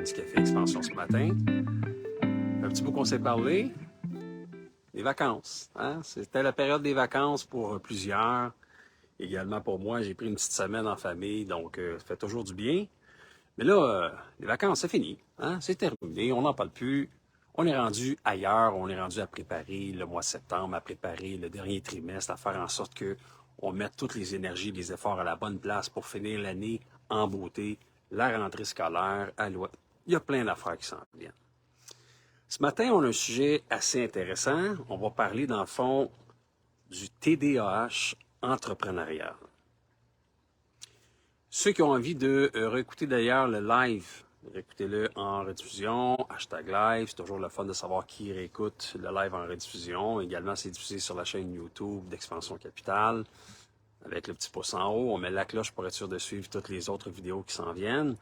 Nescafé Expansion ce matin. Un petit bout qu'on s'est parlé, les vacances. Hein? C'était la période des vacances pour plusieurs. Également pour moi, j'ai pris une petite semaine en famille, donc ça fait toujours du bien. Mais là, les vacances, c'est fini. Hein? C'est terminé, on n'en parle plus. On est rendu ailleurs, on est rendu à préparer le mois de septembre, à préparer le dernier trimestre, à faire en sorte que on mette toutes les énergies, les efforts à la bonne place pour finir l'année en beauté, la rentrée scolaire, à l'ouest. Il y a plein d'affaires qui s'en viennent. Ce matin, on a un sujet assez intéressant. On va parler, dans le fond, du TDAH entrepreneurial. Ceux qui ont envie de réécouter d'ailleurs le live, réécoutez-le en rediffusion, #live, c'est toujours le fun de savoir qui réécoute le live en rediffusion. Également, c'est diffusé sur la chaîne YouTube d'Expansion Capital. Avec le petit pouce en haut, on met la cloche pour être sûr de suivre toutes les autres vidéos qui s'en viennent.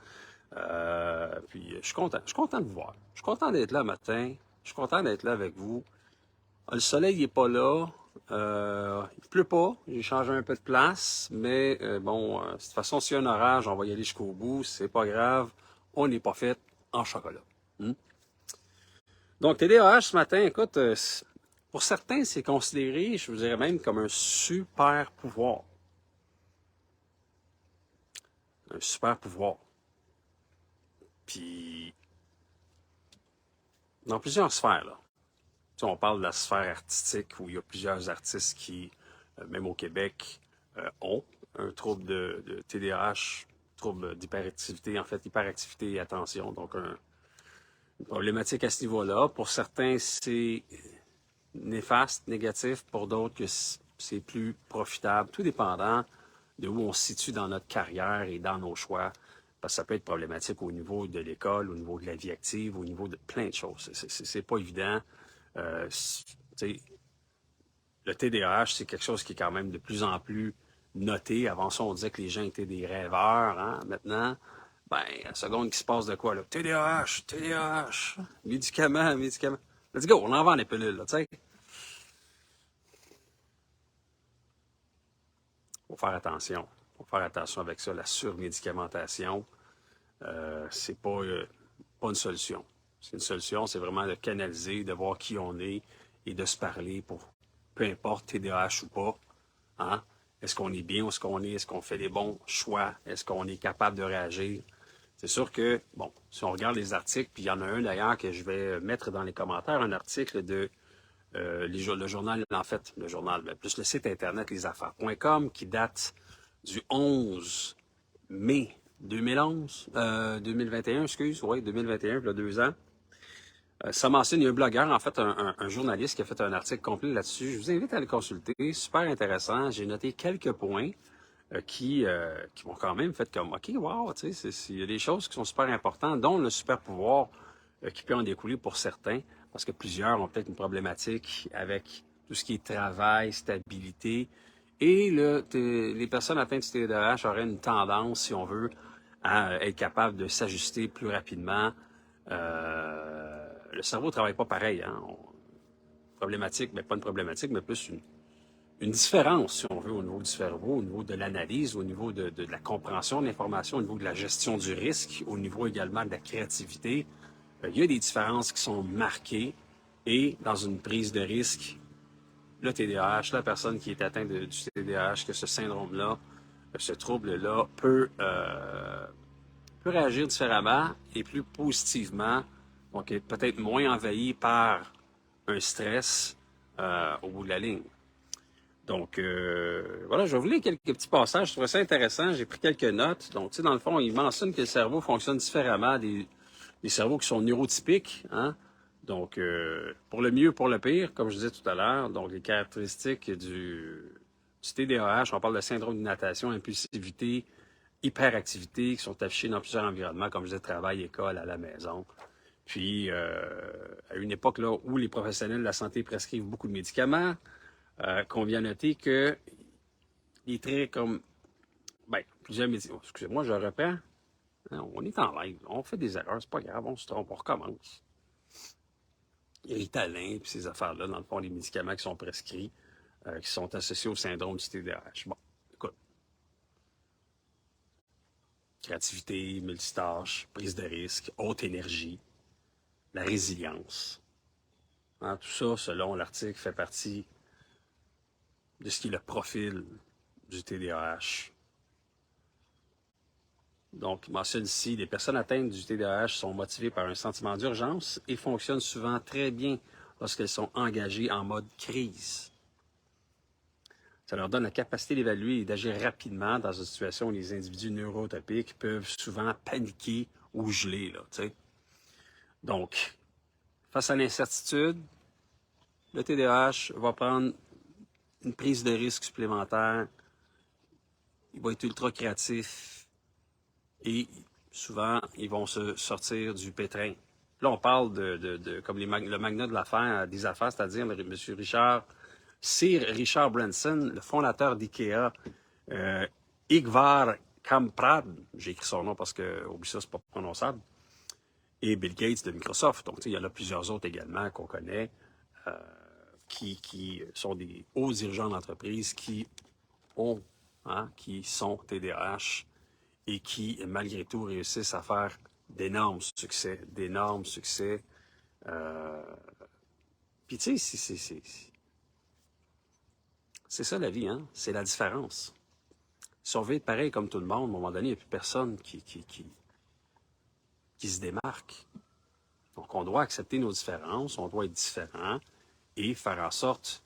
Puis je suis content de vous voir. Je suis content d'être là matin. Je suis content d'être là avec vous. Le soleil n'est pas là. Il pleut pas. J'ai changé un peu de place. Mais de toute façon, s'il y a un orage, on va y aller jusqu'au bout. C'est pas grave. On n'est pas fait en chocolat. Donc, TDAH ce matin, écoute, pour certains, c'est considéré, je vous dirais même, comme un super pouvoir. Un super pouvoir. Puis, dans plusieurs sphères, là. Tu sais, on parle de la sphère artistique où il y a plusieurs artistes qui, même au Québec, ont un trouble de TDAH, trouble d'hyperactivité, en fait, hyperactivité et attention. Donc, une problématique à ce niveau-là. Pour certains, c'est néfaste, négatif. Pour d'autres, que c'est plus profitable. Tout dépendant de où on se situe dans notre carrière et dans nos choix. Parce que ça peut être problématique au niveau de l'école, au niveau de la vie active, au niveau de plein de choses. C'est pas évident. Le TDAH, c'est quelque chose qui est quand même de plus en plus noté. Avant ça, on disait que les gens étaient des rêveurs. Hein? Maintenant, à la seconde qui se passe de quoi, là? TDAH, TDAH, médicaments, médicaments. Let's go, on en vend les pilules, là, tu sais. Faut faire attention. Faut faire attention avec ça. La surmédicamentation, c'est pas une solution. C'est une solution, c'est vraiment de canaliser, de voir qui on est et de se parler pour peu importe TDAH ou pas. Hein? Est-ce qu'on est bien où est-ce qu'on est? Est-ce qu'on fait les bons choix? Est-ce qu'on est capable de réagir? C'est sûr que, bon, si on regarde les articles, puis il y en a un d'ailleurs que je vais mettre dans les commentaires, un article de le journal, en fait, le journal, plus le site internet lesaffaires.com qui date du 11 mai 2021, excuse, oui, 2021, il y a 2 ans. Ça mentionne, il y a un blogueur, en fait, un journaliste qui a fait un article complet là-dessus. Je vous invite à le consulter, super intéressant. J'ai noté quelques points qui m'ont quand même fait comme, OK, wow, tu sais, il y a des choses qui sont super importantes, dont le super pouvoir qui peut en découler pour certains, parce que plusieurs ont peut-être une problématique avec tout ce qui est travail, stabilité, et les personnes atteintes du TDAH auraient une tendance, si on veut, à être capable de s'ajuster plus rapidement. Le cerveau ne travaille pas pareil. Hein? Problématique, mais pas une problématique, mais plus une différence, si on veut, au niveau du cerveau, au niveau de l'analyse, au niveau de la compréhension de l'information, au niveau de la gestion du risque, au niveau également de la créativité. Il y a des différences qui sont marquées et dans une prise de risque, le TDAH, la personne qui est atteinte du TDAH, que ce syndrome-là, ce trouble-là peut réagir différemment et plus positivement, donc être peut-être moins envahi par un stress au bout de la ligne. Donc, voilà, je vais vous lire quelques petits passages. Je trouvais ça intéressant. J'ai pris quelques notes. Donc, tu sais, dans le fond, il mentionne que le cerveau fonctionne différemment des cerveaux qui sont neurotypiques. Hein? Donc, pour le mieux, pour le pire, comme je disais tout à l'heure. Donc, les caractéristiques du TDAH, on parle de syndrome d'inattention, impulsivité, hyperactivité, qui sont affichés dans plusieurs environnements, comme je disais, travail, école, à la maison. Puis, à une époque là où les professionnels de la santé prescrivent beaucoup de médicaments, qu'on vient noter que il est très comme, plusieurs médicaments. Excusez-moi, je reprends. On est en live, on fait des erreurs, c'est pas grave, on se trompe, on recommence. Ritalin, puis ces affaires-là, dans le fond, les médicaments qui sont prescrits, qui sont associés au syndrome du TDAH. Bon, écoute. Créativité, multitâche, prise de risque, haute énergie, la résilience. Hein, tout ça, selon l'article, fait partie de ce qui est le profil du TDAH. Donc, il mentionne ici, les personnes atteintes du TDAH sont motivées par un sentiment d'urgence et fonctionnent souvent très bien lorsqu'elles sont engagées en mode crise. Ça leur donne la capacité d'évaluer et d'agir rapidement dans une situation où les individus neurotypiques peuvent souvent paniquer ou geler. Là, t'sais. Donc, face à l'incertitude, le TDAH va prendre une prise de risque supplémentaire, il va être ultra créatif et souvent, ils vont se sortir du pétrin. Là, on parle de comme le magnat de l'affaire, des affaires, c'est-à-dire M. Richard, Sir Richard Branson, le fondateur d'IKEA, Ingvar Kamprad, j'ai écrit son nom parce que, oublie ça, c'est pas prononçable, et Bill Gates de Microsoft. Donc, il y en a plusieurs autres également qu'on connaît, qui sont des hauts dirigeants d'entreprise qui ont, qui sont TDAH et qui, malgré tout, réussissent à faire d'énormes succès. Puis, tu sais, c'est ça la vie, hein? C'est la différence. Si on veut être pareil comme tout le monde, à un moment donné, il n'y a plus personne qui se démarque. Donc, on doit accepter nos différences, on doit être différent et faire en sorte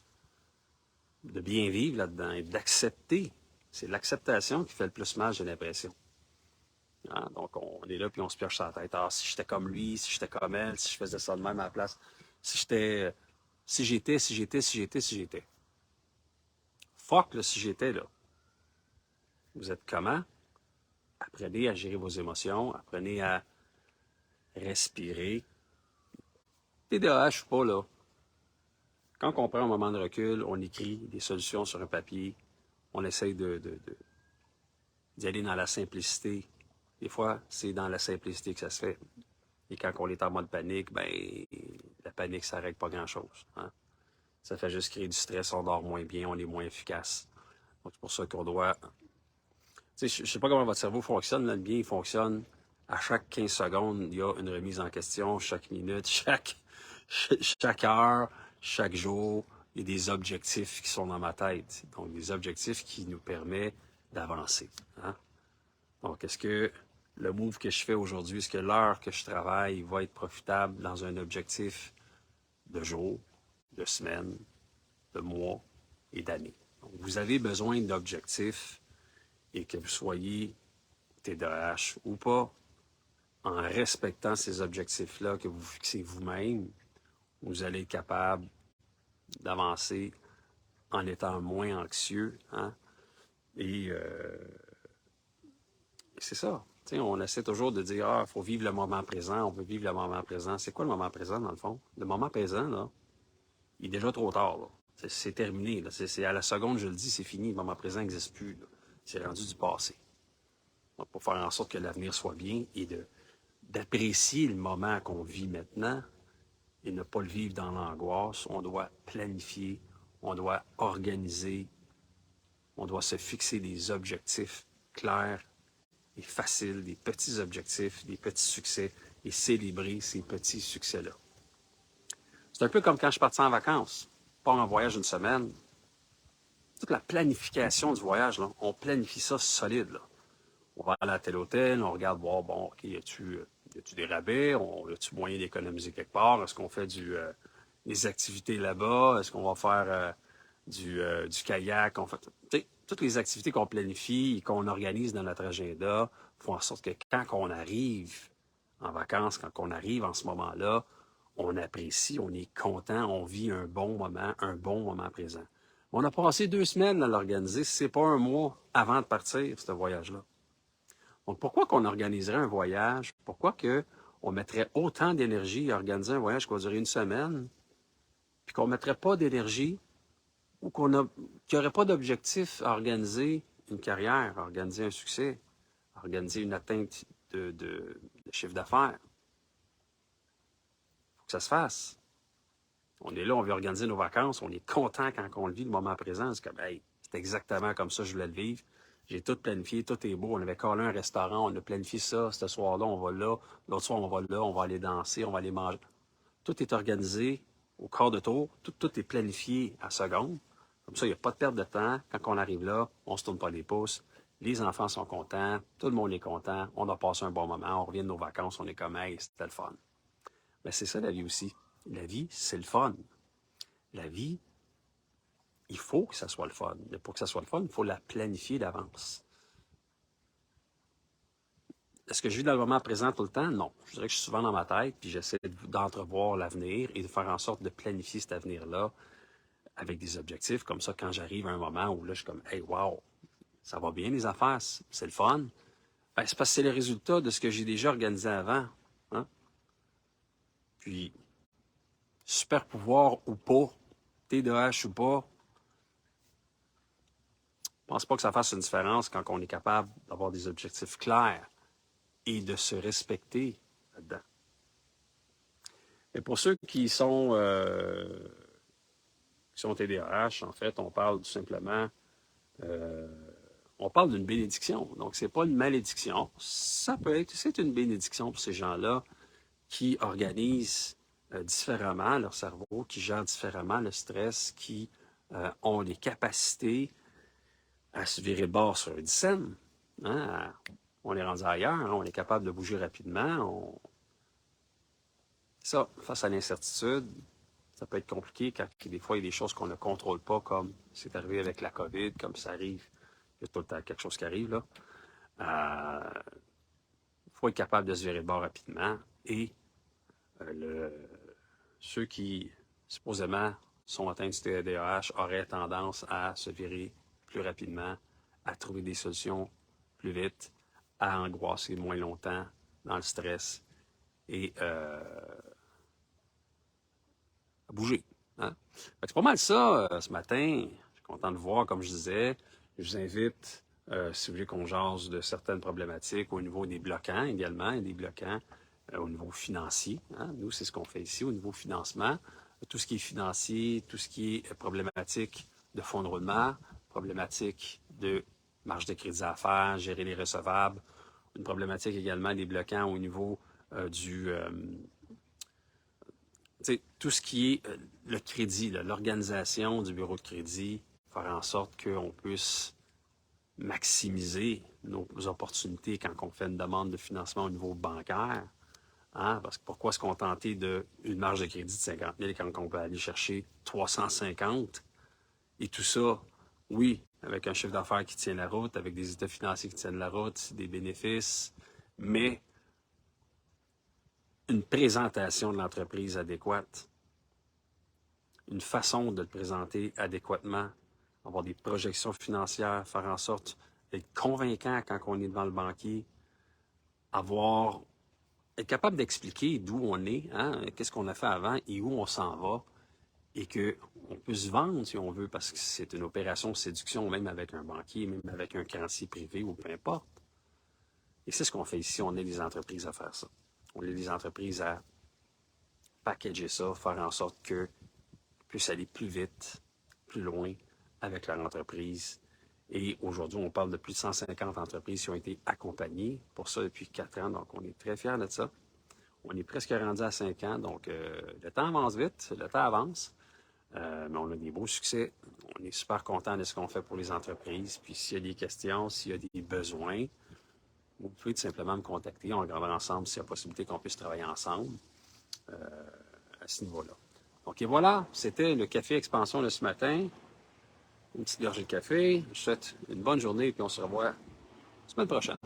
de bien vivre là-dedans et d'accepter. C'est l'acceptation qui fait le plus mal, j'ai l'impression. Hein? Donc, on est là puis on se pioche sur la tête. Ah, si j'étais comme lui, si j'étais comme elle, si je faisais ça de même à la place, si j'étais, si j'étais. Fuck, là, si j'étais, là. Vous êtes comment? Apprenez à gérer vos émotions, apprenez à respirer. TDAH ou pas, là. Quand on prend un moment de recul, on écrit des solutions sur un papier, on essaye d'y aller dans la simplicité. Des fois, c'est dans la simplicité que ça se fait. Et quand on est en mode panique, ben, la panique, ça ne règle pas grand-chose. Hein? Ça fait juste créer du stress, on dort moins bien, on est moins efficace. Donc, c'est pour ça qu'on doit... Tu sais, je ne sais pas comment votre cerveau fonctionne. Là, le bien, il fonctionne à chaque 15 secondes, il y a une remise en question, chaque minute, chaque heure, chaque jour, il y a des objectifs qui sont dans ma tête. Donc, des objectifs qui nous permettent d'avancer. Hein? Donc, est-ce que le move que je fais aujourd'hui, est-ce que l'heure que je travaille va être profitable dans un objectif de jour, de semaine, de mois et d'années? Donc, vous avez besoin d'objectifs et que vous soyez TDAH ou pas, en respectant ces objectifs-là que vous fixez vous-même, vous allez être capable d'avancer en étant moins anxieux. Hein? Et c'est ça. T'sais, on essaie toujours de dire, il faut vivre le moment présent, on veut vivre le moment présent. C'est quoi le moment présent, dans le fond? Le moment présent, là, il est déjà trop tard. Là. C'est terminé. Là. C'est à la seconde, je le dis, c'est fini. Le moment présent n'existe plus. Là. C'est rendu du passé. Donc, pour faire en sorte que l'avenir soit bien et d'apprécier le moment qu'on vit maintenant et ne pas le vivre dans l'angoisse, on doit planifier, on doit organiser, on doit se fixer des objectifs clairs et faciles, des petits objectifs, des petits succès et célébrer ces petits succès-là. C'est un peu comme quand je partais en vacances, pas en voyage une semaine. Toute la planification du voyage, là, on planifie ça solide. Là. On va aller à tel hôtel, on regarde, bon, OK, y a-tu des rabais? Y a-tu moyen d'économiser quelque part? Est-ce qu'on fait des activités là-bas? Est-ce qu'on va faire du kayak? Toutes les activités qu'on planifie et qu'on organise dans notre agenda font en sorte que quand on arrive en vacances, quand on arrive en ce moment-là, on apprécie, on est content, on vit un bon moment présent. On a passé 2 semaines à l'organiser, si ce n'est pas un mois avant de partir, ce voyage-là. Donc, pourquoi qu'on organiserait un voyage? Pourquoi qu'on mettrait autant d'énergie à organiser un voyage qui va durer une semaine, puis qu'on ne mettrait pas d'énergie ou qu'il n'y aurait pas d'objectif à organiser une carrière, à organiser un succès, à organiser une atteinte de chiffre d'affaires? Il faut que ça se fasse. On est là, on veut organiser nos vacances, on est content quand on le vit, le moment présent. C'est comme, hey, c'est exactement comme ça que je voulais le vivre. J'ai tout planifié, tout est beau. On avait collé un restaurant, on a planifié ça. Ce soir-là, on va là. L'autre soir, on va là. On va aller danser, on va aller manger. Tout est organisé au quart de tour. Tout est planifié à seconde. Comme ça, il n'y a pas de perte de temps. Quand on arrive là, on ne se tourne pas les pouces. Les enfants sont contents. Tout le monde est content. On a passé un bon moment. On revient de nos vacances. On est comme, hey, c'était le fun. Mais c'est ça la vie aussi. La vie, c'est le fun. La vie, il faut que ça soit le fun. Mais pour que ça soit le fun, il faut la planifier d'avance. Est-ce que je vis dans le moment présent tout le temps? Non. Je dirais que je suis souvent dans ma tête, puis j'essaie d'entrevoir l'avenir et de faire en sorte de planifier cet avenir-là avec des objectifs. Comme ça, quand j'arrive à un moment où là, je suis comme, hey, wow, ça va bien les affaires, c'est le fun. Ben, c'est parce que c'est le résultat de ce que j'ai déjà organisé avant. Hein? Puis, super pouvoir ou pas, TDAH ou pas, je pense pas que ça fasse une différence quand on est capable d'avoir des objectifs clairs et de se respecter là-dedans. Mais pour ceux qui sont TDAH, en fait, on parle tout simplement, on parle d'une bénédiction. Donc, c'est pas une malédiction. Ça peut être, c'est une bénédiction pour ces gens-là qui organisent différemment leur cerveau, qui gèrent différemment le stress, qui ont les capacités à se virer de bord sur une scène. Hein? On est rendu ailleurs, hein? On est capable de bouger rapidement. Ça, face à l'incertitude, ça peut être compliqué quand des fois il y a des choses qu'on ne contrôle pas, comme c'est arrivé avec la COVID, comme ça arrive, il y a tout le temps quelque chose qui arrive là. Il faut être capable de se virer de bord rapidement et ceux qui supposément sont atteints du TDAH auraient tendance à se virer plus rapidement, à trouver des solutions plus vite, à angoisser moins longtemps dans le stress et à bouger. Hein? C'est pas mal ça ce matin. Je suis content de voir, comme je disais. Je vous invite, si vous voulez qu'on jase de certaines problématiques au niveau des bloquants également, et des bloquants au niveau financier. Hein? Nous, c'est ce qu'on fait ici au niveau financement. Tout ce qui est financier, tout ce qui est problématique de fonds de roulement, problématique de marge de crédit à faire, gérer les recevables, une problématique également des bloquants au niveau tout ce qui est le crédit, l'organisation du bureau de crédit, faire en sorte qu'on puisse maximiser nos opportunités quand on fait une demande de financement au niveau bancaire. Hein? Parce que pourquoi se contenter d'une marge de crédit de 50 000 quand on peut aller chercher 350? Et tout ça, oui, avec un chiffre d'affaires qui tient la route, avec des états financiers qui tiennent la route, des bénéfices, mais une présentation de l'entreprise adéquate, une façon de le présenter adéquatement, avoir des projections financières, faire en sorte d'être convaincant quand on est devant le banquier, être capable d'expliquer d'où on est, hein, qu'est-ce qu'on a fait avant et où on s'en va, et qu'on peut se vendre si on veut, parce que c'est une opération de séduction, même avec un banquier, même avec un créancier privé ou peu importe. Et c'est ce qu'on fait ici, on aide les entreprises à faire ça. On aide les entreprises à packager ça, faire en sorte qu'ils puissent aller plus vite, plus loin avec leur entreprise. Et aujourd'hui, on parle de plus de 150 entreprises qui ont été accompagnées pour ça depuis 4 ans, donc on est très fiers de ça. On est presque rendu à 5 ans, donc le temps avance vite, le temps avance, mais on a des beaux succès. On est super content de ce qu'on fait pour les entreprises. Puis s'il y a des questions, s'il y a des besoins, vous pouvez tout simplement me contacter. On regardera ensemble s'il y a possibilité qu'on puisse travailler ensemble à ce niveau-là. Donc et voilà, c'était le Café Expansion de ce matin. Une petite gorgée de café. Je vous souhaite une bonne journée et puis on se revoit la semaine prochaine.